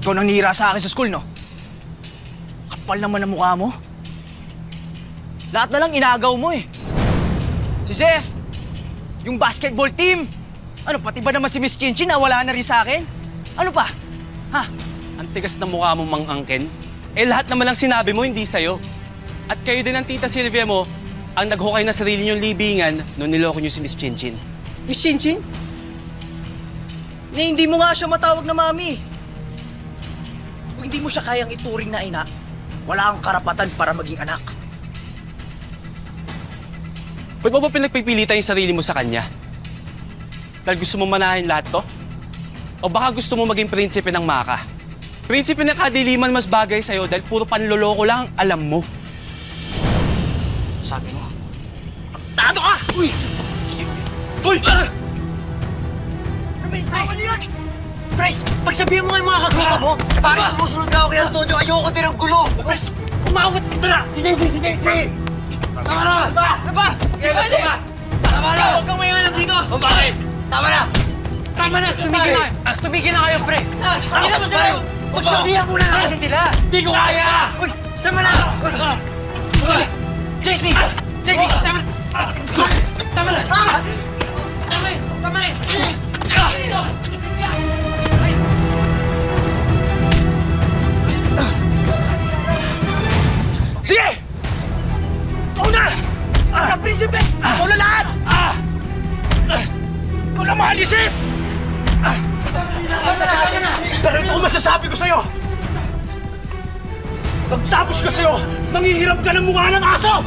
Ikaw nang nihira sa akin sa school, no? Kapal naman ang mukha mo. Lahat na lang inagaw mo eh. Si Zeph, yung basketball team. Ano, pati ba naman si Miss Chinchin na wala na rin sa akin? Ano pa? Ha? Ang tigas ng mukha mo, Mang Angken. Eh, lahat naman lang sinabi mo, hindi sa'yo. At kayo din ng Tita Silvia mo, ang naghukay na sarili niyong libingan nung niloko niyo si Miss Chinchin. Miss Chinchin? Hindi mo nga siya matawag na mami. Kung hindi mo siya kayang ituring na ina, wala kang karapatan para maging anak. Ba't mo ba pinagpipilitan yung sarili mo sa kanya? Dahil gusto mo manahin lahat to? O baka gusto mo maging prinsipe ng Maka? Prinsipe ng kadiliman mas bagay sa'yo dahil puro panloloko lang ang alam mo. Sabi mo, tado ka! Uy! Uy! Tama niyo yan! Bryce, pagsabihin mo nga yung mga kagrupa mo, parang sumusunod na ako kay Antonio, ayoko din ang gulo! Bryce, umawat ka na! Si Daisy! Tama na! Ano ba? Pwede! Tama na! Huwag kang mayanap dito! O bakit? Tama na! Tama na! Tumigil na! Tumigil na kayo, pre! Hindi na mo sila! Magsabihan muna na kasi sila! Hindi ko kaya! Uy! Tama na! JC! JC! Tama na! Tama na! Tama na! Tama na! Sige! Ikaw na! Ang prinsipe! Ikaw na lahat! Ikaw na mahal ni Chef! Pero ito ang masasabi ko sa'yo! Pagtapos ka sa'yo, manghihiram ka ng mukha ng aso!